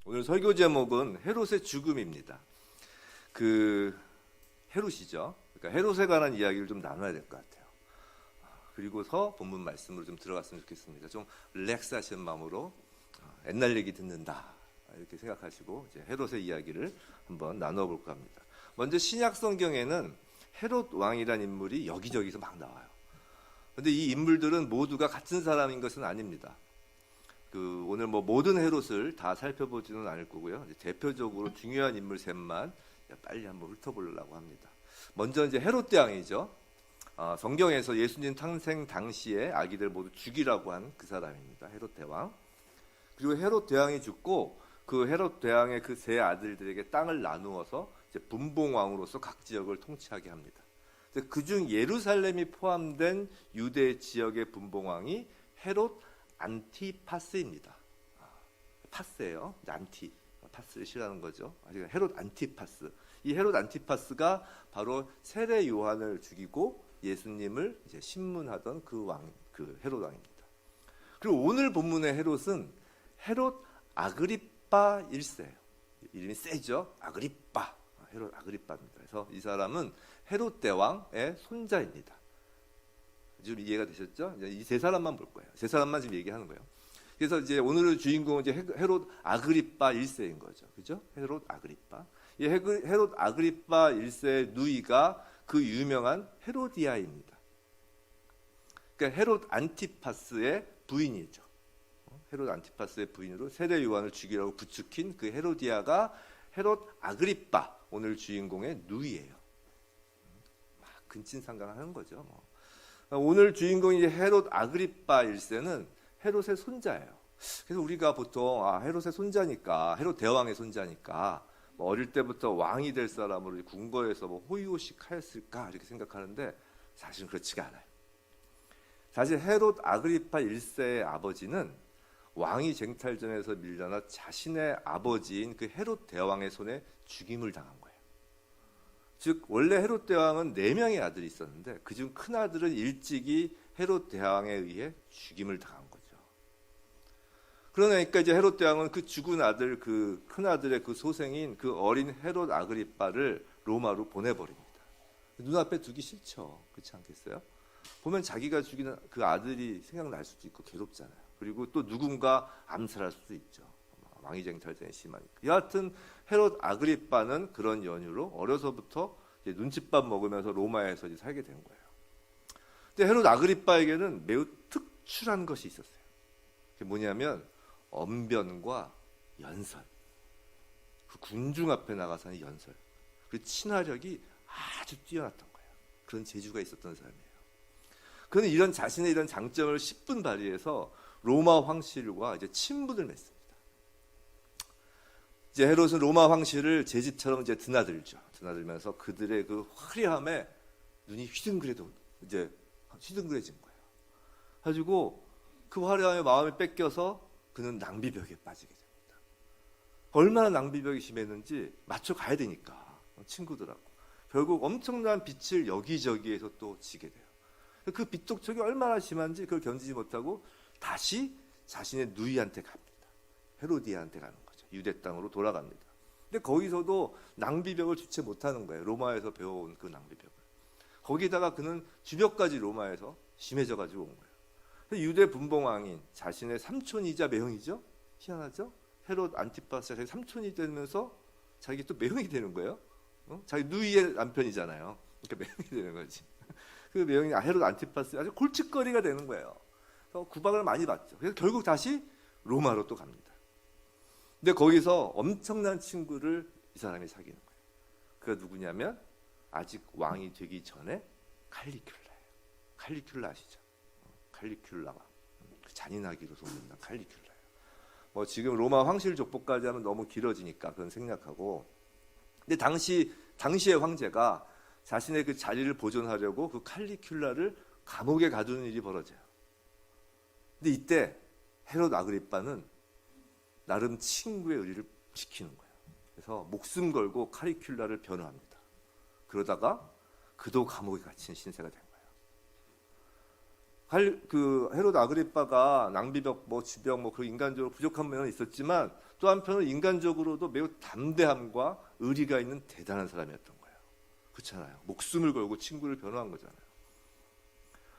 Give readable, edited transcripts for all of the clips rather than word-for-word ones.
오늘 설교 제목은 헤롯의 죽음입니다. 그 헤롯이죠. 그러니까 헤롯에 관한 이야기를 좀 나눠야 될 것 같아요. 그리고서 본문 말씀으로 좀 들어갔으면 좋겠습니다. 좀 릴렉스 하시는 마음으로 옛날 얘기 듣는다 이렇게 생각하시고 이제 헤롯의 이야기를 한번 나눠볼까 합니다. 먼저 신약 성경에는 헤롯 왕이라는 인물이 여기저기서 막 나와요. 그런데 이 인물들은 모두가 같은 사람인 것은 아닙니다. 오늘 모든 헤롯을 다 살펴보지는 않을 거고요. 이제 대표적으로 중요한 인물 셋만 빨리 한번 훑어보려고 합니다. 먼저 이제 헤롯 대왕이죠. 성경에서 예수님 탄생 당시에 아기들 모두 죽이라고 한 그 사람입니다. 헤롯 대왕. 그리고 헤롯 대왕이 죽고 그 헤롯 대왕의 그 세 아들들에게 땅을 나누어서 이제 분봉왕으로서 각 지역을 통치하게 합니다. 그중 예루살렘이 포함된 유대 지역의 분봉왕이 헤롯 안티파스입니다. 파스예요. 파스를 싫어하는 거죠. 헤롯 안티파스. 이 헤롯 안티파스가 바로 세례 요한을 죽이고 예수님을 이제 신문하던 그 헤롯 왕입니다. 그리고 오늘 본문의 헤롯은 헤롯 아그리파 1세예요. 이름이 세죠. 아그리파. 헤롯 아그리파입니다. 그래서 이 사람은 헤롯 대왕의 손자입니다. 지금 이해가 되셨죠? 이 세 사람만 볼 거예요. 세 사람만 지금 얘기하는 거예요. 그래서 이제 오늘의 주인공은 이제 헤롯 아그리파 1세인 거죠. 그죠? 헤롯 아그리파. 이 헤롯 아그리파 1세의 누이가 그 유명한 헤로디아입니다. 그러니까 헤롯 안티파스의 부인이죠. 헤롯 안티파스의 부인으로 세례 요한을 죽이라고 부추긴 그 헤로디아가 헤롯 아그리파, 오늘 주인공의 누이예요. 막 근친상간하는 거죠. 오늘 주인공이 헤롯 아그리파 1세는 헤롯의 손자예요. 그래서 우리가 보통 헤롯의 손자니까, 헤롯 대왕의 손자니까 어릴 때부터 왕이 될 사람으로 궁궐에서 호의호식하였을까 이렇게 생각하는데 사실은 그렇지가 않아요. 사실 헤롯 아그리파 1세의 아버지는 왕위 쟁탈전에서 밀려나 자신의 아버지인 그 헤롯 대왕의 손에 죽임을 당한 거예요. 즉 원래 헤롯 대왕은 4명의 아들이 있었는데 그중 큰 아들은 일찍이 헤롯 대왕에 의해 죽임을 당한 거죠. 그러니까 이제 헤롯 대왕은 그 죽은 아들, 그 큰 아들의 그 소생인 그 어린 헤롯 아그리파를 로마로 보내버립니다. 눈앞에 두기 싫죠. 그렇지 않겠어요? 보면 자기가 죽인 그 아들이 생각날 수도 있고 괴롭잖아요. 그리고 또 누군가 암살할 수도 있죠. 왕위쟁탈전이 심하니까. 여하튼 헤롯 아그리파는 그런 연유로 어려서부터 이제 눈칫밥 먹으면서 로마에서 이제 살게 된 거예요. 근데 헤롯 아그리파에게는 매우 특출한 것이 있었어요. 그게 뭐냐면 언변과 연설. 그 군중 앞에 나가서 하는 연설. 그 친화력이 아주 뛰어났던 거예요. 그런 재주가 있었던 사람이에요. 그는 이런 자신의 이런 장점을 10분 발휘해서 로마 황실과 이제 친분을 맺습니다. 이제 헤롯은 로마 황실을 제 집처럼 이제 드나들죠. 드나들면서 그들의 그 화려함에 눈이 휘둥그레진 거예요. 가지고 그 화려함에 마음이 뺏겨서 그는 낭비벽에 빠지게 됩니다. 얼마나 낭비벽이 심했는지 맞춰 가야 되니까 친구들하고 결국 엄청난 빛을 여기저기에서 또 지게 돼요. 그 빛독촉이 얼마나 심한지 그걸 견디지 못하고 다시 자신의 누이한테 갑니다. 헤로디아한테 가는 거죠. 유대 땅으로 돌아갑니다. 근데 거기서도 낭비벽을 주체 못하는 거예요. 로마에서 배워온 그 낭비벽을. 거기다가 그는 주벽까지 로마에서 심해져 가지고 온 거예요. 유대 분봉왕인 자신의 삼촌이자 매형이죠. 희한하죠. 헤롯 안티파스가 자기 삼촌이 되면서 자기 또 매형이 되는 거예요. 자기 누이의 남편이잖아요. 그러니까 매형이 되는 거지. 그 매형이 헤롯 안티파스 아주 골칫거리가 되는 거예요. 그래서 구박을 많이 받죠. 그래서 결국 다시 로마로 또 갑니다. 근데 거기서 엄청난 친구를 이 사람이 사귀는 거예요. 그가 누구냐면 아직 왕이 되기 전에 칼리큘라예요. 칼리큘라 아시죠? 칼리큘라가 잔인하기로 소문난 칼리큘라예요. 지금 로마 황실 족보까지 하면 너무 길어지니까 그건 생략하고. 근데 당시의 황제가 자신의 그 자리를 보존하려고 그 칼리큘라를 감옥에 가두는 일이 벌어져요. 근데 이때 헤롯 아그리파는 나름 친구의 의리를 지키는 거예요. 그래서 목숨 걸고 칼리큘라를 변호합니다. 그러다가 그도 감옥에 갇힌 신세가 된 거예요. 그 헤롯 아그리빠가 낭비벽, 뭐 지병, 뭐 그 인간적으로 부족한 면은 있었지만 또 한편으로 인간적으로도 매우 담대함과 의리가 있는 대단한 사람이었던 거예요. 그렇잖아요. 목숨을 걸고 친구를 변호한 거잖아요.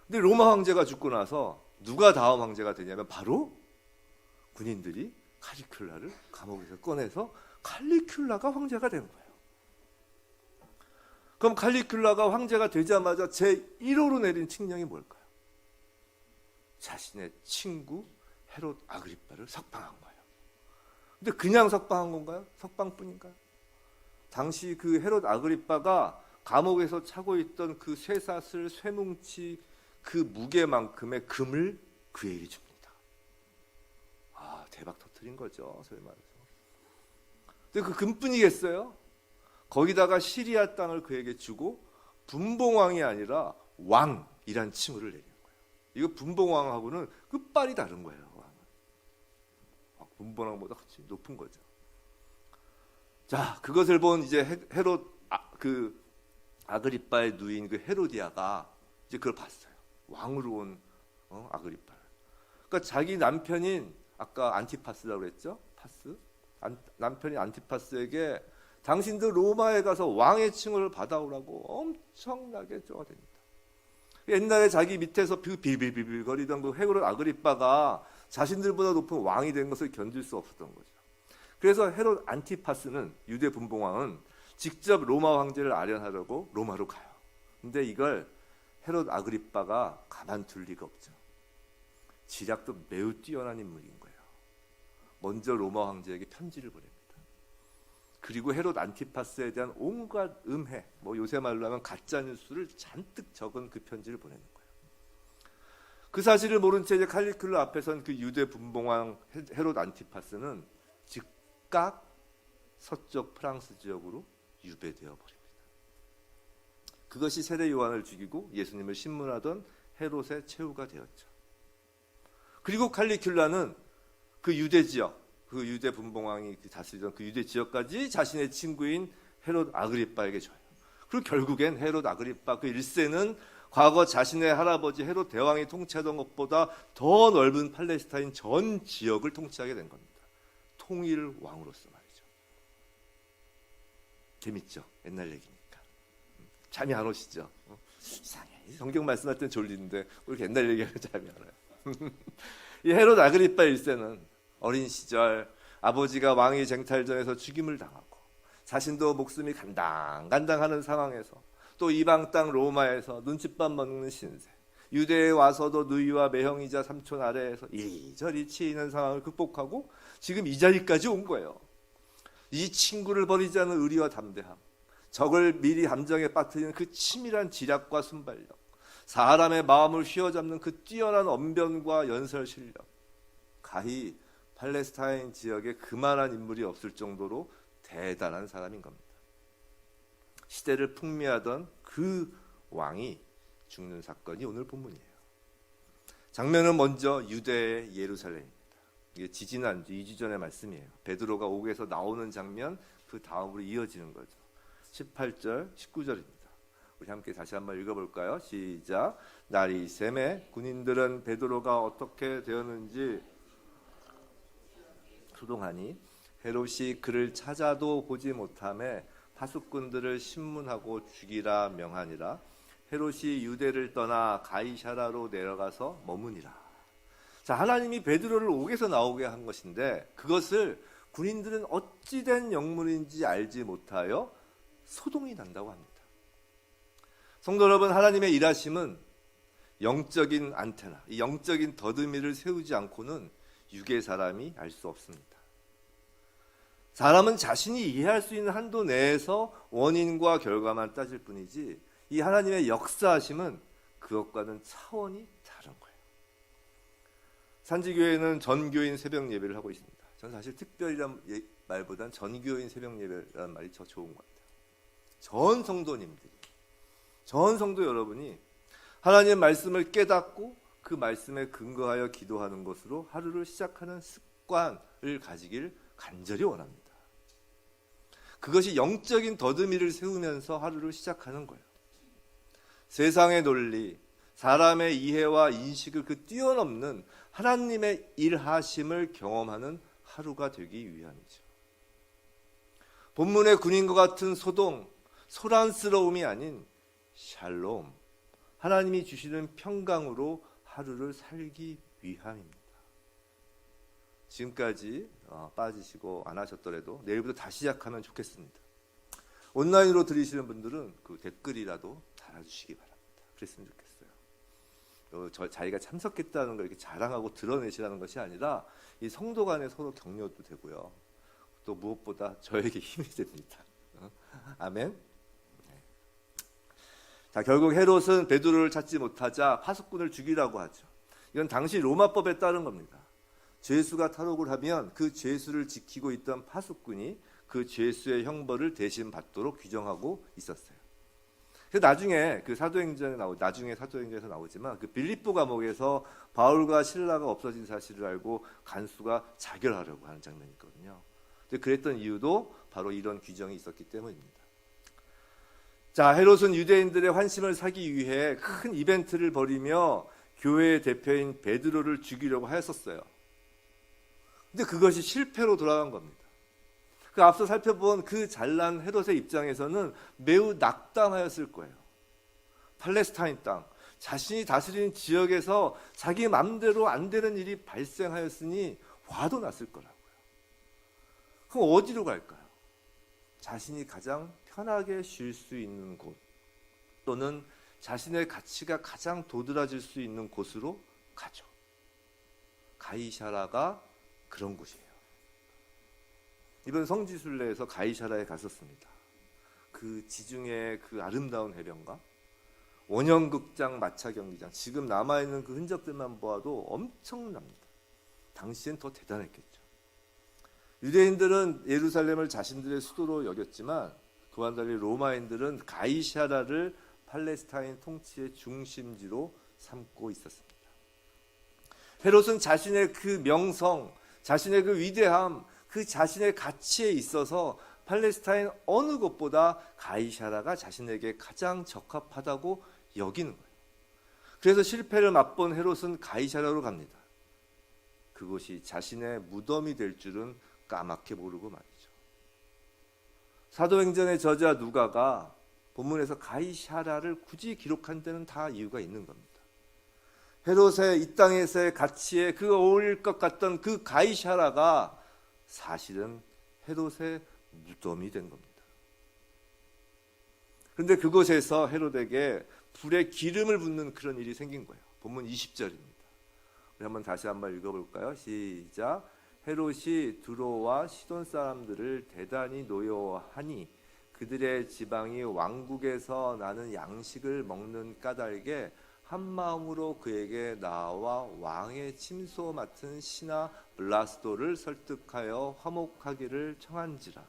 근데 로마 황제가 죽고 나서 누가 다음 황제가 되냐면 바로 군인들이 칼리큘라를 감옥에서 꺼내서 칼리큘라가 황제가 된 거예요. 그럼 칼리큘라가 황제가 되자마자 제1호로 내린 칙령이 뭘까요? 자신의 친구 헤롯 아그리빠를 석방한 거예요. 근데 그냥 석방한 건가요? 석방뿐인가요? 당시 그 헤롯 아그리빠가 감옥에서 차고 있던 그 쇠사슬, 쇠뭉치 그 무게만큼의 금을 그에게 줍니다. 아, 대박 터뜨린 거죠, 소위 말해서. 근데 그 금뿐이겠어요? 거기다가 시리아 땅을 그에게 주고 분봉왕이 아니라 왕이란 칭호를 내린 거예요. 이거 분봉왕하고는 끝발이 다른 거예요. 왕은. 분봉왕보다 훨씬 높은 거죠. 자, 그것을 본 이제 헤롯 그 아그리빠의 누인 그 헤로디아가 이제 그걸 봤어요. 왕으로 온 아그리빠를. 그러니까 자기 남편인 아까 안티파스라고 그랬죠? 남편인 안티파스에게 당신도 로마에 가서 왕의 칭호를 받아오라고 엄청나게 쪼아댑니다. 옛날에 자기 밑에서 빌빌빌빌 거리던 그 헤롯 아그리빠가 자신들보다 높은 왕이 된 것을 견딜 수 없었던 거죠. 그래서 헤롯 안티파스는 유대 분봉왕은 직접 로마 황제를 아련하려고 로마로 가요. 근데 이걸 헤롯 아그리빠가 가만둘 리가 없죠. 지략도 매우 뛰어난 인물인 거예요. 먼저 로마 황제에게 편지를 보냅니다. 그리고 헤롯 안티파스에 대한 온갖 음해, 뭐 요새 말로 하면 가짜 뉴스를 잔뜩 적은 그 편지를 보내는 거예요. 그 사실을 모른 채 이제 칼리큘라 앞에 선 그 유대 분봉왕 헤롯 안티파스는 즉각 서쪽 프랑스 지역으로 유배되어 버립니다. 그것이 세례 요한을 죽이고 예수님을 신문하던 헤롯의 최후가 되었죠. 그리고 칼리큘라는 그 유대 지역, 그 유대 분봉왕이 다스리던 그 유대 지역까지 자신의 친구인 헤롯 아그리빠에게 줘요. 그리고 결국엔 헤롯 아그리빠 그 1세는 과거 자신의 할아버지 헤롯 대왕이 통치하던 것보다 더 넓은 팔레스타인 전 지역을 통치하게 된 겁니다. 통일 왕으로서 말이죠. 재밌죠? 옛날 얘기니까. 잠이 안 오시죠? 이상해. 성경 말씀할 땐 졸리는데 왜 이렇게 옛날 얘기하면 잠이 안 와요? 이 헤롯 아그리빠 1세는 어린 시절 아버지가 왕위 쟁탈전에서 죽임을 당하고 자신도 목숨이 간당간당하는 상황에서 또 이방 땅 로마에서 눈칫밥 먹는 신세, 유대에 와서도 누이와 매형이자 삼촌 아래에서 이리저리 치이는 상황을 극복하고 지금 이 자리까지 온 거예요. 이 친구를 버리지 않은 의리와 담대함, 적을 미리 함정에 빠뜨리는 그 치밀한 지략과 순발력, 사람의 마음을 휘어잡는 그 뛰어난 언변과 연설 실력, 가히 팔레스타인 지역에 그만한 인물이 없을 정도로 대단한 사람인 겁니다. 시대를 풍미하던 그 왕이 죽는 사건이 오늘 본문이에요. 장면은 먼저 유대의 예루살렘입니다. 이게 지지난주 2주 전의 말씀이에요. 베드로가 옥에서 나오는 장면 그 다음으로 이어지는 거죠. 18절, 19절입니다. 우리 함께 다시 한번 읽어볼까요? 시작. 날이 샘에 군인들은 베드로가 어떻게 되었는지 소동하니 헤롯이 그를 찾아도 보지 못하매 파수꾼들을 신문하고 죽이라 명하니라. 헤롯이 유대를 떠나 가이사라로 내려가서 머무니라. 자, 하나님이 베드로를 옥에서 나오게 한 것인데 그것을 군인들은 어찌된 영문인지 알지 못하여 소동이 난다고 합니다. 성도 여러분, 하나님의 일하심은 영적인 안테나, 이 영적인 더듬이를 세우지 않고는 육의 사람이 알 수 없습니다. 사람은 자신이 이해할 수 있는 한도 내에서 원인과 결과만 따질 뿐이지 이 하나님의 역사하심은 그것과는 차원이 다른 거예요. 산지교회는 전교인 새벽 예배를 하고 있습니다. 저는 사실 특별이란 말보단 전교인 새벽 예배라는 말이 더 좋은 것 같아요. 전 성도님들이, 전 성도 여러분이 하나님의 말씀을 깨닫고 그 말씀에 근거하여 기도하는 것으로 하루를 시작하는 습관을 가지길 간절히 원합니다. 그것이 영적인 더듬이를 세우면서 하루를 시작하는 거예요. 세상의 논리, 사람의 이해와 인식을 그 뛰어넘는 하나님의 일하심을 경험하는 하루가 되기 위함이죠. 본문의 군인과 같은 소동, 소란스러움이 아닌 샬롬, 하나님이 주시는 평강으로 하루를 살기 위함입니다. 지금까지 빠지시고 안 하셨더라도 내일부터 다시 시작하면 좋겠습니다. 온라인으로 들으시는 분들은 그 댓글이라도 달아주시기 바랍니다. 그랬으면 좋겠어요. 자기가 참석했다는 걸 이렇게 자랑하고 드러내시라는 것이 아니라 이 성도 간에 서로 격려도 되고요. 또 무엇보다 저에게 힘이 됩니다. 아멘. 자, 결국 헤롯은 베드로를 찾지 못하자 파수꾼을 죽이라고 하죠. 이건 당시 로마법에 따른 겁니다. 죄수가 탈옥을 하면 그 죄수를 지키고 있던 파수꾼이 그 죄수의 형벌을 대신 받도록 규정하고 있었어요. 그래서 나중에 사도행전에서 나오지만 그 빌립보 감옥에서 바울과 실라가 없어진 사실을 알고 간수가 자결하려고 하는 장면이 있거든요. 그랬던 이유도 바로 이런 규정이 있었기 때문입니다. 자, 헤롯은 유대인들의 환심을 사기 위해 큰 이벤트를 벌이며 교회의 대표인 베드로를 죽이려고 하였었어요. 근데 그것이 실패로 돌아간 겁니다. 그 앞서 살펴본 그 잘난 헤롯의 입장에서는 매우 낙담하였을 거예요. 팔레스타인 땅, 자신이 다스리는 지역에서 자기 맘대로 안 되는 일이 발생하였으니 화도 났을 거라고요. 그럼 어디로 갈까요? 자신이 가장 편하게 쉴 수 있는 곳, 또는 자신의 가치가 가장 도드라질 수 있는 곳으로 가죠. 가이사라가 그런 곳이에요. 이번 성지순례에서 가이사라에 갔었습니다. 그 지중해 그 아름다운 해변과 원형극장, 마차 경기장, 지금 남아있는 그 흔적들만 보아도 엄청납니다. 당시엔 더 대단했겠죠. 유대인들은 예루살렘을 자신들의 수도로 여겼지만 그와 달리 로마인들은 가이사라를 팔레스타인 통치의 중심지로 삼고 있었습니다. 헤롯은 자신의 그 명성, 자신의 그 위대함, 그 자신의 가치에 있어서 팔레스타인 어느 곳보다 가이사라가 자신에게 가장 적합하다고 여기는 거예요. 그래서 실패를 맛본 헤롯은 가이사라로 갑니다. 그곳이 자신의 무덤이 될 줄은 까맣게 모르고 말이죠. 사도행전의 저자 누가가 본문에서 가이사라를 굳이 기록한 데는 다 이유가 있는 겁니다. 헤롯의 이 땅에서의 가치에 그 어울릴 것 같던 그 가이사라가 사실은 헤롯의 무덤이 된 겁니다. 그런데 그곳에서 헤롯에게 불에 기름을 붓는 그런 일이 생긴 거예요. 본문 20절입니다. 우리 다시 한번 읽어볼까요? 시작. 헤롯이 두로와 시돈 사람들을 대단히 노여워하니 그들의 지방이 왕국에서 나는 양식을 먹는 까닭에 한 마음으로 그에게 나와 왕의 침소 맡은 신하 블라스도를 설득하여 화목하기를 청한지라.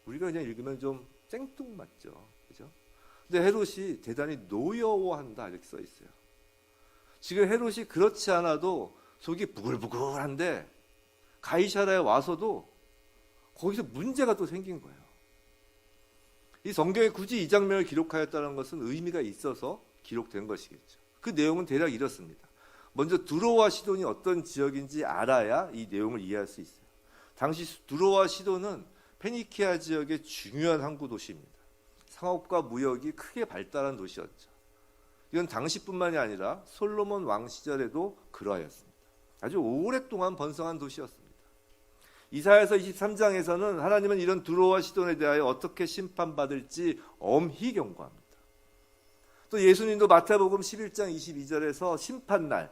우리가 그냥 읽으면 좀 생뚱맞죠, 그죠? 근데 헤롯이 대단히 노여워한다 이렇게 써 있어요. 지금 헤롯이 그렇지 않아도 속이 부글부글한데 가이사라에 와서도 거기서 문제가 또 생긴 거예요. 이 성경에 굳이 이 장면을 기록하였다는 것은 의미가 있어서 기록된 것이겠죠. 그 내용은 대략 이렇습니다. 먼저 두로와 시돈이 어떤 지역인지 알아야 이 내용을 이해할 수 있어요. 당시 두로와 시돈은 페니키아 지역의 중요한 항구 도시입니다. 상업과 무역이 크게 발달한 도시였죠. 이건 당시뿐만이 아니라 솔로몬 왕 시절에도 그러하였습니다. 아주 오랫동안 번성한 도시였습니다. 이사야서 23장에서는 하나님은 이런 두로와 시돈에 대하여 어떻게 심판받을지 엄히 경고합니다. 또 예수님도 마태복음 11장 22절에서 심판날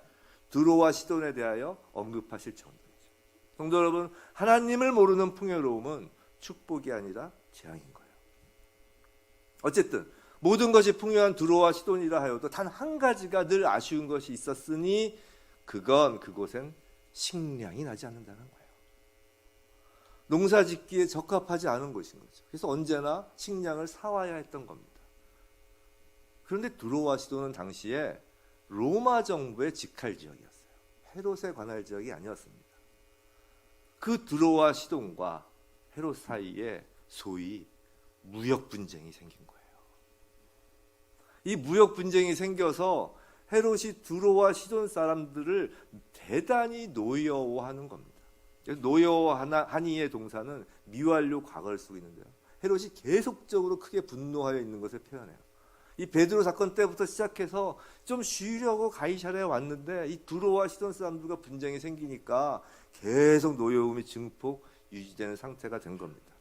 두로와 시돈에 대하여 언급하실 정도이죠. 성도 여러분, 하나님을 모르는 풍요로움은 축복이 아니라 재앙인 거예요. 어쨌든 모든 것이 풍요한 두로와 시돈이라 하여도 단 한 가지가 늘 아쉬운 것이 있었으니 그건 그곳엔 식량이 나지 않는다는 거예요. 농사 짓기에 적합하지 않은 곳인 거죠. 그래서 언제나 식량을 사와야 했던 겁니다. 그런데 두로와 시돈은 당시에 로마 정부의 직할 지역이었어요. 헤롯에 관할 지역이 아니었습니다. 그 두로와 시돈과 헤롯 사이에 소위 무역 분쟁이 생긴 거예요. 이 무역 분쟁이 생겨서 헤롯이 두로와 시돈 사람들을 대단히 노여워하는 겁니다. 그래서 노여워하니의 동사는 미완료 과거를 쓰고 있는데요. 헤롯이 계속적으로 크게 분노하여 있는 것을 표현해요. 이 베드로 사건 때부터 시작해서 좀 쉬려고 가이사랴에 왔는데 이 두로와 시돈 사람들과 분쟁이 생기니까 계속 노여움이 증폭 유지되는 상태가 된 겁니다.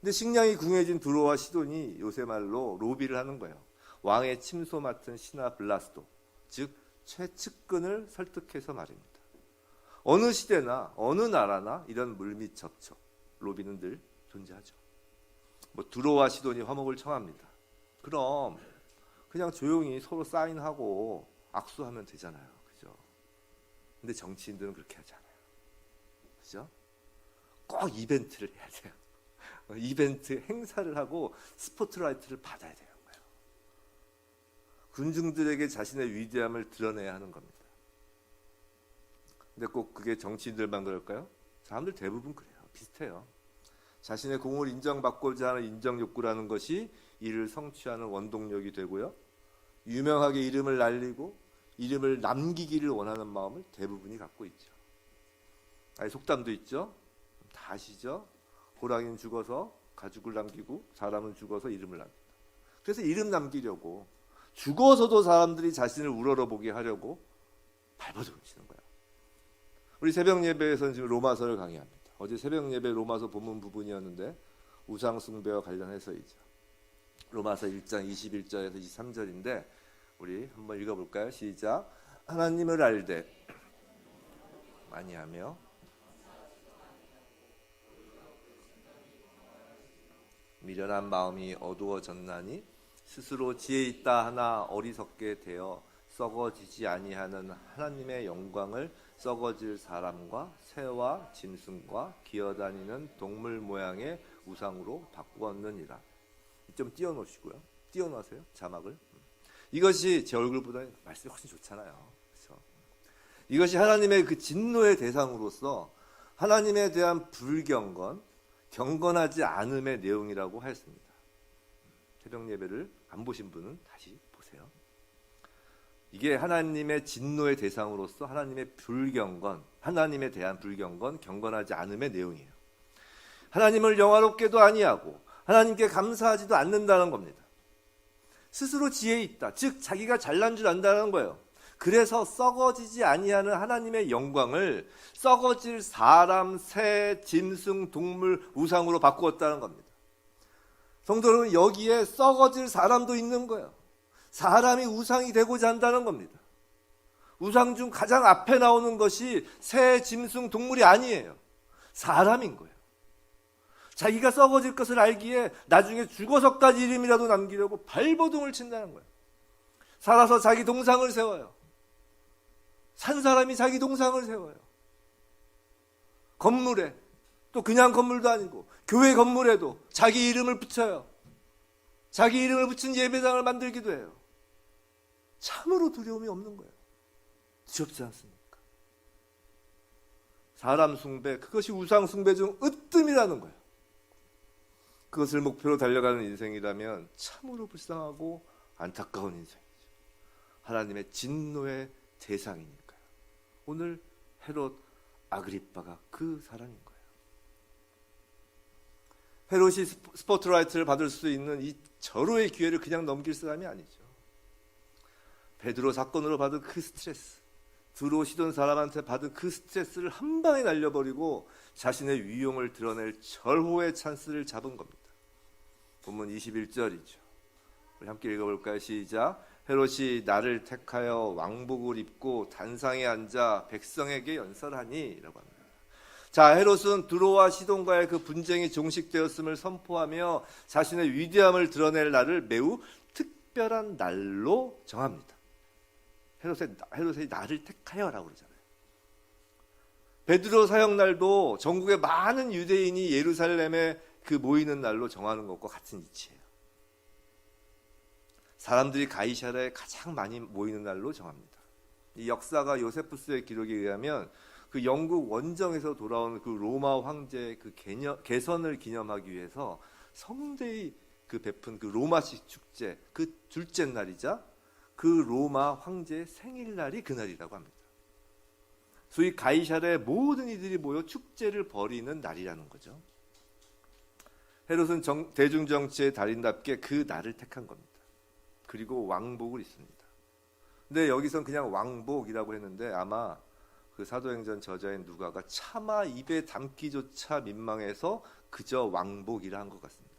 근데 식량이 궁해진 두로와 시돈이 요새 말로 로비를 하는 거예요. 왕의 침소 맡은 신하 블라스도, 즉 최측근을 설득해서 말입니다. 어느 시대나 어느 나라나 이런 물밑 접촉, 로비는 늘 존재하죠. 뭐 두로와 시돈이 화목을 청합니다. 그럼 그냥 조용히 서로 사인하고 악수하면 되잖아요. 그죠? 근데 정치인들은 그렇게 하지 않아요. 그죠? 꼭 이벤트를 해야 돼요. 이벤트 행사를 하고 스포트라이트를 받아야 되는 거예요. 군중들에게 자신의 위대함을 드러내야 하는 겁니다. 근데 꼭 그게 정치인들만 그럴까요? 사람들 대부분 그래요. 비슷해요. 자신의 공을 인정받고자 하는 인정 욕구라는 것이 이를 성취하는 원동력이 되고요. 유명하게 이름을 날리고 이름을 남기기를 원하는 마음을 대부분이 갖고 있죠. 속담도 있죠. 다 아시죠? 호랑이는 죽어서 가죽을 남기고 사람은 죽어서 이름을 남긴다. 그래서 이름 남기려고 죽어서도 사람들이 자신을 우러러보게 하려고 발버둥을 치는 거예요. 우리 새벽 예배에서는 지금 로마서를 강의합니다. 어제 새벽 예배 로마서 본문 부분이었는데 우상 숭배와 관련해서이죠. 로마서 1장 21절에서 23절인데 우리 한번 읽어볼까요? 시작. 하나님을 알되 아니하며 미련한 마음이 어두워졌나니 스스로 지혜 있다 하나 어리석게 되어 썩어지지 아니하는 하나님의 영광을 썩어질 사람과 새와 짐승과 기어다니는 동물 모양의 우상으로 바꾸었느니라. 좀 띄워놓으시고요. 띄워놓으세요. 자막을. 이것이 제 얼굴보다 말씀이 훨씬 좋잖아요. 그렇죠? 이것이 하나님의 그 진노의 대상으로서 하나님에 대한 불경건, 경건하지 않음의 내용이라고 하였습니다. 새벽 예배를 안 보신 분은 다시 보세요. 이게 하나님의 진노의 대상으로서 하나님의 불경건, 하나님에 대한 불경건, 경건하지 않음의 내용이에요. 하나님을 영화롭게도 아니하고 하나님께 감사하지도 않는다는 겁니다. 스스로 지혜 있다. 즉 자기가 잘난 줄 안다는 거예요. 그래서 썩어지지 아니하는 하나님의 영광을 썩어질 사람, 새, 짐승, 동물, 우상으로 바꾸었다는 겁니다. 성도 여러분, 여기에 썩어질 사람도 있는 거예요. 사람이 우상이 되고자 한다는 겁니다. 우상 중 가장 앞에 나오는 것이 새, 짐승, 동물이 아니에요. 사람인 거예요. 자기가 썩어질 것을 알기에 나중에 죽어서까지 이름이라도 남기려고 발버둥을 친다는 거예요. 살아서 자기 동상을 세워요. 산 사람이 자기 동상을 세워요. 건물에, 또 그냥 건물도 아니고 교회 건물에도 자기 이름을 붙여요. 자기 이름을 붙인 예배당을 만들기도 해요. 참으로 두려움이 없는 거예요. 두렵지 않습니까? 사람 숭배, 그것이 우상 숭배 중 으뜸이라는 거예요. 그것을 목표로 달려가는 인생이라면 참으로 불쌍하고 안타까운 인생이죠. 하나님의 진노의 대상이니까요. 오늘 헤롯 아그리빠가 그 사람인 거예요. 헤롯이 스포트라이트를 받을 수 있는 이 절호의 기회를 그냥 넘길 사람이 아니죠. 베드로 사건으로 받은 그 스트레스, 들어오시던 사람한테 받은 그 스트레스를 한 방에 날려버리고 자신의 위용을 드러낼 절호의 찬스를 잡은 겁니다. 본문 21절이죠. 우리 함께 읽어볼까요? 시작. 헤롯이 나를 택하여 왕복을 입고 단상에 앉아 백성에게 연설하니 라고 합니다. 자, 헤롯은 두로와 시돈과의 그 분쟁이 종식되었음을 선포하며 자신의 위대함을 드러낼 날을 매우 특별한 날로 정합니다. 헤롯이 나를 택하여라고 그러잖아요. 베드로 사형 날도 전국의 많은 유대인이 예루살렘에 그 모이는 날로 정하는 것과 같은 이치예요. 사람들이 가이사랴에 가장 많이 모이는 날로 정합니다. 이 역사가 요세푸스의 기록에 의하면 그 영국 원정에서 돌아온 그 로마 황제의 그 개선을 기념하기 위해서 성대히 그 베푼 그 로마식 축제 그 둘째 날이자 그 로마 황제의 생일날이 그날이라고 합니다. 소위 가이사랴의 모든 이들이 모여 축제를 벌이는 날이라는 거죠. 헤롯은 대중정치의 달인답게 그 날을 택한 겁니다. 그리고 왕복을 입습니다. 근데 여기선 그냥 왕복이라고 했는데 아마 그 사도행전 저자인 누가가 차마 입에 담기조차 민망해서 그저 왕복이라 한 것 같습니다.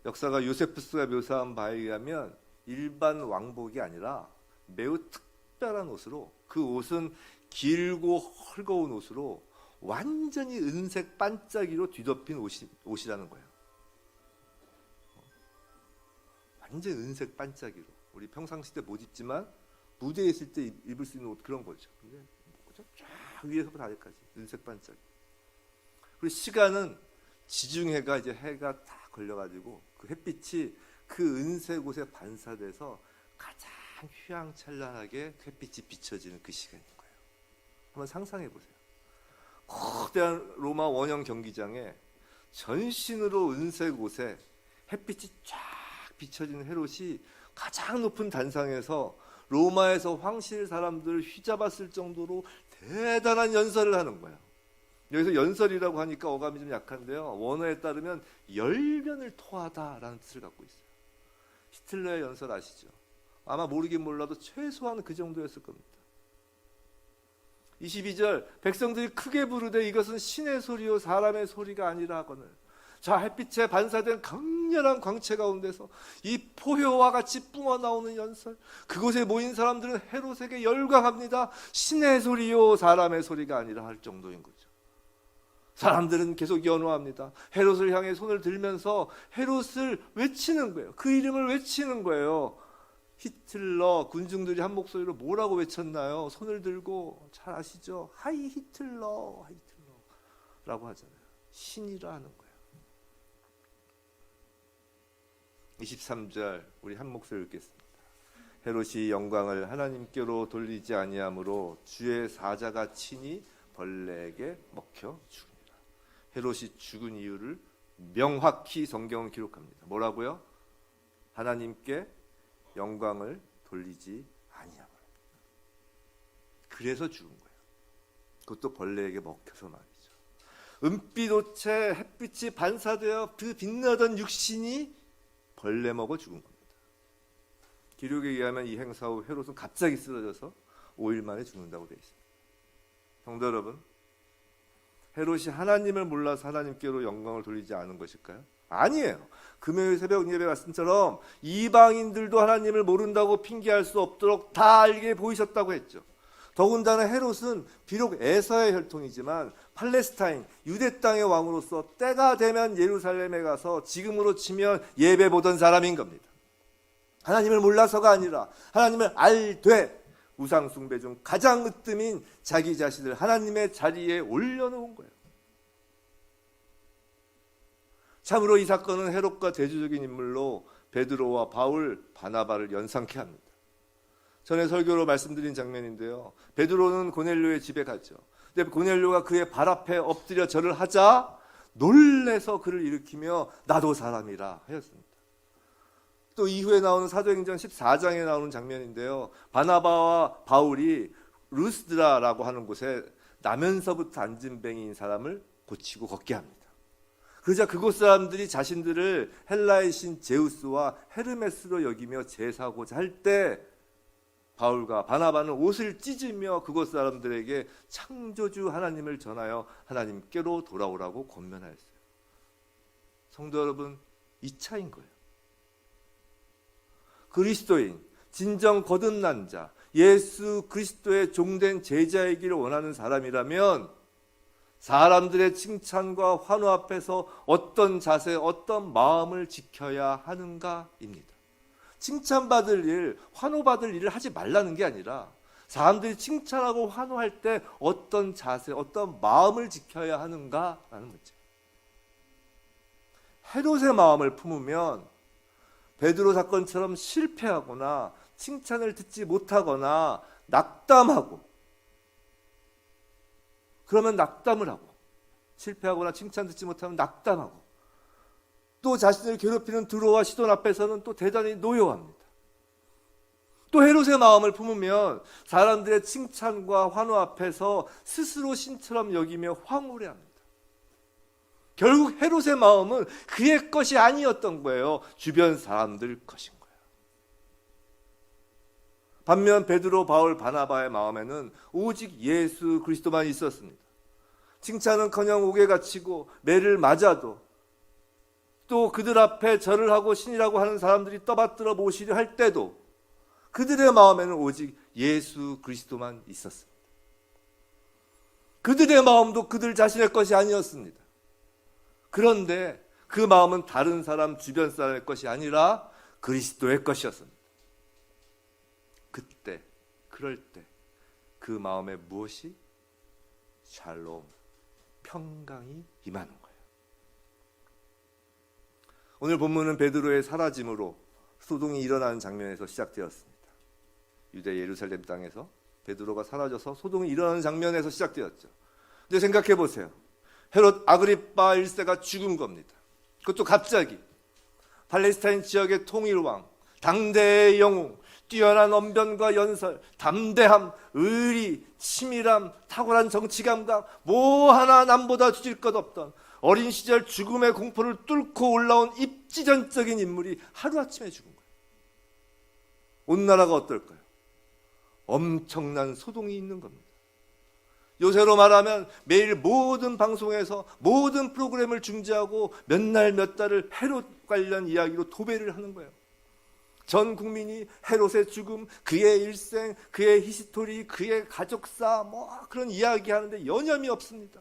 역사가 요세푸스가 묘사한 바에 의하면 일반 왕복이 아니라 매우 특별한 옷으로, 그 옷은 길고 헐거운 옷으로 완전히 은색 반짝이로 뒤덮인 옷이라는 거예요. 완전 은색 반짝이로. 우리 평상시 때 못 입지만 무대에 있을 때 입을 수 있는 옷, 그런 거죠. 근데 쫙 위에서부터 아래까지 은색 반짝이. 그리고 시간은 지중해가 이제 해가 다 걸려가지고 그 햇빛이 그 은색 옷에 반사돼서 가장 휘황찬란하게 햇빛이 비춰지는 그 시간인 거예요. 한번 상상해 보세요. 거대한 로마 원형 경기장에 전신으로 은색 옷에 햇빛이 쫙 비춰지는 헤롯이 가장 높은 단상에서 로마에서 황실 사람들을 휘잡았을 정도로 대단한 연설을 하는 거예요. 여기서 연설이라고 하니까 어감이 좀 약한데요. 원어에 따르면 열변을 토하다라는 뜻을 갖고 있어요. 히틀러의 연설 아시죠? 아마 모르긴 몰라도 최소한 그 정도였을 겁니다. 22절 백성들이 크게 부르되 이것은 신의 소리요 사람의 소리가 아니라 하거늘. 자, 햇빛에 반사된 강렬한 광채 가운데서 이 포효와 같이 뿜어나오는 연설, 그곳에 모인 사람들은 헤롯에게 열광합니다. 신의 소리요 사람의 소리가 아니라 할 정도인 거죠. 사람들은 계속 연호합니다. 헤롯을 향해 손을 들면서 헤롯을 외치는 거예요. 그 이름을 외치는 거예요. 히틀러 군중들이 한 목소리로 뭐라고 외쳤나요? 손을 들고 잘 아시죠? 하이 히틀러, 하이 히틀러라고 하잖아요. 신이라 하는 거예요. 23절 우리 한 목소리 읽겠습니다. 헤롯이 영광을 하나님께로 돌리지 아니하므로 주의 사자가 친히 벌레에게 먹혀 죽으니라. 헤롯이 죽은 이유를 명확히 성경은 기록합니다. 뭐라고요? 하나님께 영광을 돌리지 아니하므로. 그래서 죽은 거예요. 그것도 벌레에게 먹혀서 말이죠. 은빛옷에 햇빛이 반사되어 그 빛나던 육신이 벌레 먹어 죽은 겁니다. 기록에 의하면 이 행사 후 헤롯은 갑자기 쓰러져서 5일 만에 죽는다고 되어 있습니다. 성도 여러분, 헤롯이 하나님을 몰라서 하나님께로 영광을 돌리지 않은 것일까요? 아니에요. 금요일 새벽 예배 말씀처럼 이방인들도 하나님을 모른다고 핑계할 수 없도록 다 알게 보이셨다고 했죠. 더군다나 헤롯은 비록 에서의 혈통이지만 팔레스타인 유대 땅의 왕으로서 때가 되면 예루살렘에 가서 지금으로 치면 예배 보던 사람인 겁니다. 하나님을 몰라서가 아니라 하나님을 알되 우상 숭배 중 가장 으뜸인 자기 자신을 하나님의 자리에 올려놓은 거예요. 참으로 이 사건은 헤롯과 대조적인 인물로 베드로와 바울, 바나바를 연상케 합니다. 전에 설교로 말씀드린 장면인데요. 베드로는 고넬료의 집에 가죠. 근데 고넬료가 그의 발 앞에 엎드려 절을 하자 놀래서 그를 일으키며 나도 사람이라 하였습니다. 또 이후에 나오는 사도행전 14장에 나오는 장면인데요. 바나바와 바울이 루스드라라고 하는 곳에 나면서부터 안진뱅이인 사람을 고치고 걷게 합니다. 그러자 그곳 사람들이 자신들을 헬라의 신 제우스와 헤르메스로 여기며 제사하고자 할 때 바울과 바나바는 옷을 찢으며 그곳 사람들에게 창조주 하나님을 전하여 하나님께로 돌아오라고 권면하였어요. 성도 여러분, 이 차인 거예요. 그리스도인, 진정 거듭난 자, 예수 그리스도의 종된 제자이기를 원하는 사람이라면 사람들의 칭찬과 환호 앞에서 어떤 자세, 어떤 마음을 지켜야 하는가입니다. 칭찬받을 일, 환호받을 일을 하지 말라는 게 아니라 사람들이 칭찬하고 환호할 때 어떤 자세, 어떤 마음을 지켜야 하는가라는 문제. 헤롯의 마음을 품으면 베드로 사건처럼 실패하거나 칭찬을 듣지 못하거나 낙담하고, 그러면 낙담을 하고, 실패하거나 칭찬 듣지 못하면 낙담하고, 또 자신을 괴롭히는 두로와 시돈 앞에서는 또 대단히 노여워합니다. 또 헤롯의 마음을 품으면 사람들의 칭찬과 환호 앞에서 스스로 신처럼 여기며 황홀해합니다. 결국 헤롯의 마음은 그의 것이 아니었던 거예요. 주변 사람들 것인 거예요. 반면 베드로, 바울, 바나바의 마음에는 오직 예수 그리스도만 있었습니다. 칭찬은커녕 옥에 갇히고 매를 맞아도 또 그들 앞에 절을 하고 신이라고 하는 사람들이 떠받들어 모시려 할 때도 그들의 마음에는 오직 예수 그리스도만 있었습니다. 그들의 마음도 그들 자신의 것이 아니었습니다. 그런데 그 마음은 다른 사람, 주변 사람의 것이 아니라 그리스도의 것이었습니다. 그때, 그럴 때 그 마음에 무엇이? 샬롬, 평강이 임하는 거예요. 오늘 본문은 베드로의 사라짐으로 소동이 일어나는 장면에서 시작되었습니다. 유대 예루살렘 땅에서 베드로가 사라져서 소동이 일어나는 장면에서 시작되었죠. 근데 생각해 보세요. 헤롯 아그리파 1세가 죽은 겁니다. 그것도 갑자기. 팔레스타인 지역의 통일왕, 당대의 영웅, 뛰어난 언변과 연설, 담대함, 의리, 치밀함, 탁월한 정치 감각, 뭐 하나 남보다 주질 것 없던 어린 시절 죽음의 공포를 뚫고 올라온 입지전적인 인물이 하루아침에 죽은 거예요. 온 나라가 어떨까요? 엄청난 소동이 있는 겁니다. 요새로 말하면 매일 모든 방송에서 모든 프로그램을 중지하고 몇 날 몇 달을 헤롯 관련 이야기로 도배를 하는 거예요. 전 국민이 헤롯의 죽음, 그의 일생, 그의 히스토리, 그의 가족사 그런 이야기 하는데 여념이 없습니다.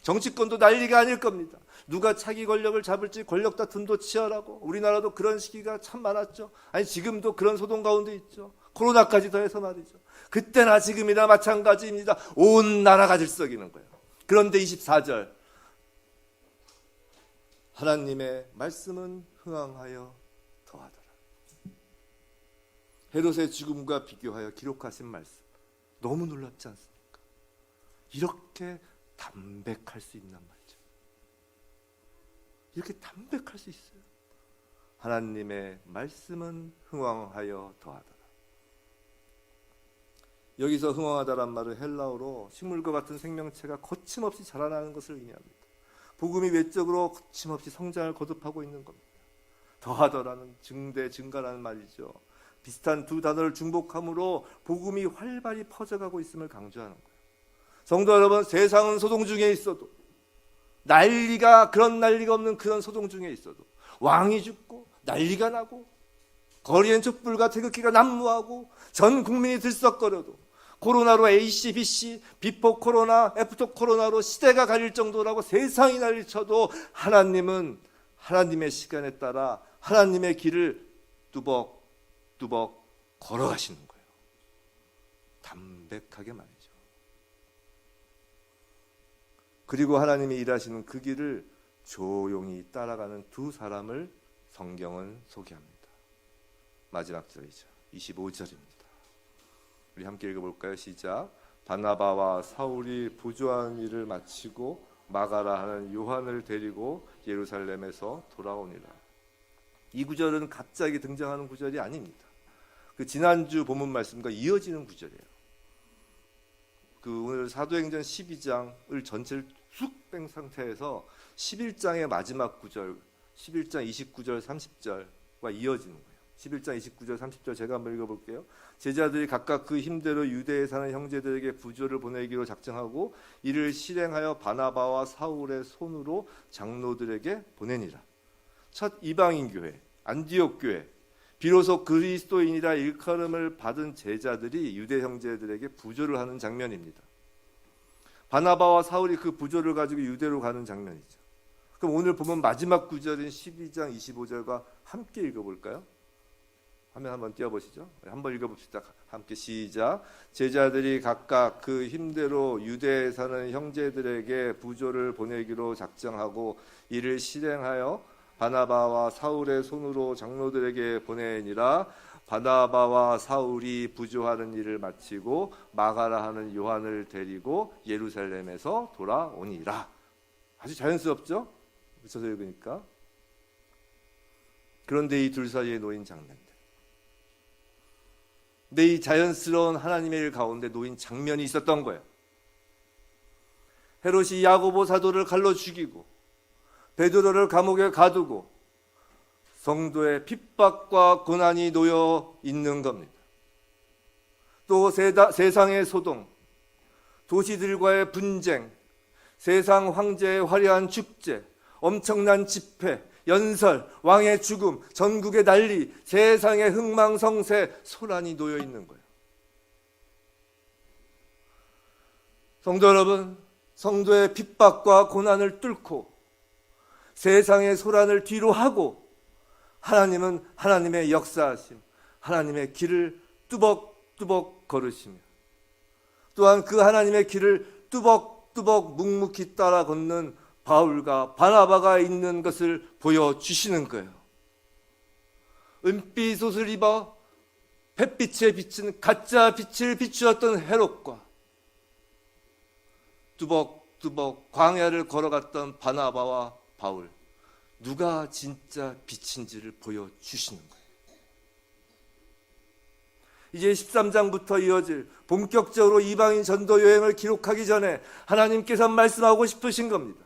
정치권도 난리가 아닐 겁니다. 누가 차기 권력을 잡을지 권력 다툼도 치열하고 우리나라도 그런 시기가 참 많았죠. 아니 지금도 그런 소동 가운데 있죠. 코로나까지 더해서 말이죠. 그때나 지금이나 마찬가지입니다. 온 나라가 들썩이는 거예요. 그런데 24절 하나님의 말씀은 흥황하여 더하더라. 헤롯의 죽음과 비교하여 기록하신 말씀 너무 놀랍지 않습니까? 이렇게 담백할 수 있단 말이죠. 이렇게 담백할 수 있어요. 하나님의 말씀은 흥황하여 더하더라. 여기서 흥황하다란 말은 헬라어로 식물과 같은 생명체가 거침없이 자라나는 것을 의미합니다. 복음이 외적으로 거침없이 성장을 거듭하고 있는 겁니다. 더하더라는 증대, 증가라는 말이죠. 비슷한 두 단어를 중복함으로 복음이 활발히 퍼져가고 있음을 강조하는 거예요. 성도 여러분, 세상은 소동 중에 있어도 그런 난리가 없는 그런 소동 중에 있어도 왕이 죽고 난리가 나고 거리엔 촛불과 태극기가 난무하고 전 국민이 들썩거려도 코로나로 AC, BC, 비포 코로나, 애프터 코로나로 시대가 가릴 정도라고 세상이 난리쳐도 하나님은 하나님의 시간에 따라 하나님의 길을 뚜벅뚜벅 걸어가시는 거예요. 담백하게 말이죠. 그리고 하나님이 일하시는 그 길을 조용히 따라가는 두 사람을 성경은 소개합니다. 마지막 절이죠. 25절입니다. 우리 함께 읽어볼까요? 시작. 바나바와 사울이 부조한 일을 마치고 마가라 하는 요한을 데리고 예루살렘에서 돌아오니라. 이 구절은 갑자기 등장하는 구절이 아닙니다. 그 지난주 본문 말씀과 이어지는 구절이에요. 오늘 사도행전 12장을 전체를 쑥 뺀 상태에서 11장의 마지막 구절, 11장 29절 30절과 이어지는 거예요. 11장 29절 30절 제가 한번 읽어볼게요. 제자들이 각각 그 힘대로 유대에 사는 형제들에게 부조를 보내기로 작정하고 이를 실행하여 바나바와 사울의 손으로 장로들에게 보내니라. 첫 이방인 교회, 안디옥 교회, 비로소 그리스도인이라 일컬음을 받은 제자들이 유대 형제들에게 부조를 하는 장면입니다. 바나바와 사울이 그 부조를 가지고 유대로 가는 장면이죠. 그럼 오늘 보면 마지막 구절인 12장 25절과 함께 읽어볼까요? 화면 한번 띄워보시죠. 한번 읽어봅시다. 함께 시작. 제자들이 각각 그 힘대로 유대에 사는 형제들에게 부조를 보내기로 작정하고 이를 실행하여 바나바와 사울의 손으로 장로들에게 보내니라. 바나바와 사울이 부조하는 일을 마치고 마가라 하는 요한을 데리고 예루살렘에서 돌아오니라. 아주 자연스럽죠? 붙여서 읽으니까. 그런데 이 둘 사이에 놓인 장면들, 근데 이 자연스러운 하나님의 일 가운데 놓인 장면이 있었던 거예요. 헤롯이 야고보 사도를 갈로 죽이고 베드로를 감옥에 가두고 성도의 핍박과 고난이 놓여 있는 겁니다. 또 세상의 소동, 도시들과의 분쟁, 세상 황제의 화려한 축제, 엄청난 집회, 연설, 왕의 죽음, 전국의 난리, 세상의 흥망성쇠, 소란이 놓여 있는 거예요. 성도 여러분, 성도의 핍박과 고난을 뚫고 세상의 소란을 뒤로 하고 하나님은 하나님의 역사하심, 하나님의 길을 뚜벅뚜벅 걸으시며 또한 그 하나님의 길을 뚜벅뚜벅 묵묵히 따라 걷는 바울과 바나바가 있는 것을 보여주시는 거예요. 은빛 옷을 입어 햇빛에 비친 가짜 빛을 비추었던 헤롯과 뚜벅뚜벅 광야를 걸어갔던 바나바와 바울, 누가 진짜 빛인지를 보여주시는 거예요. 이제 13장부터 이어질 본격적으로 이방인 전도 여행을 기록하기 전에 하나님께서 말씀하고 싶으신 겁니다.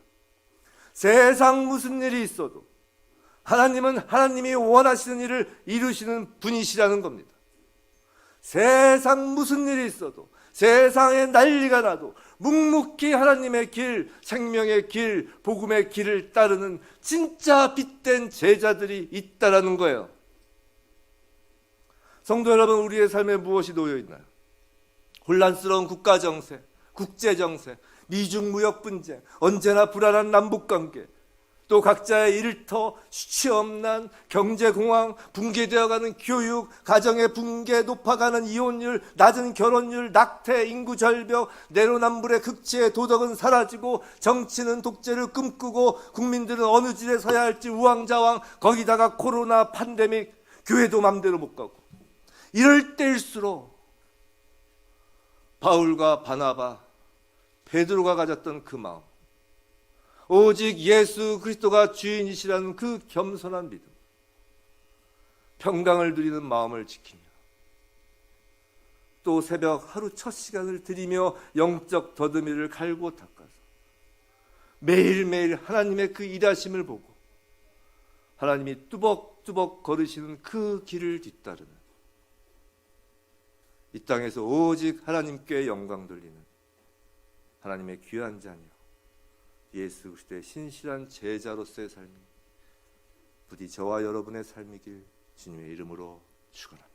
세상 무슨 일이 있어도 하나님은 하나님이 원하시는 일을 이루시는 분이시라는 겁니다. 세상 무슨 일이 있어도, 세상에 난리가 나도 묵묵히 하나님의 길, 생명의 길, 복음의 길을 따르는 진짜 빛된 제자들이 있다라는 거예요. 성도 여러분, 우리의 삶에 무엇이 놓여 있나요? 혼란스러운 국가 정세, 국제 정세, 미중 무역 분쟁, 언제나 불안한 남북 관계, 또 각자의 일터, 수치엄난 경제 공황, 붕괴되어가는 교육, 가정의 붕괴, 높아가는 이혼율, 낮은 결혼율, 낙태, 인구 절벽, 내로남불의 극치에 도덕은 사라지고 정치는 독재를 꿈꾸고 국민들은 어느 길에 서야 할지 우왕좌왕, 거기다가 코로나 팬데믹, 교회도 맘대로 못 가고, 이럴 때일수록 바울과 바나바, 베드로가 가졌던 그 마음, 오직 예수 그리스도가 주인이시라는 그 겸손한 믿음, 평강을 누리는 마음을 지키며 또 새벽 하루 첫 시간을 드리며 영적 더듬이를 갈고 닦아서 매일매일 하나님의 그 일하심을 보고 하나님이 뚜벅뚜벅 걸으시는 그 길을 뒤따르는, 이 땅에서 오직 하나님께 영광 돌리는 하나님의 귀한 자녀, 예수 그리스도의 신실한 제자로서의 삶이 부디 저와 여러분의 삶이길 주님의 이름으로 축원합니다.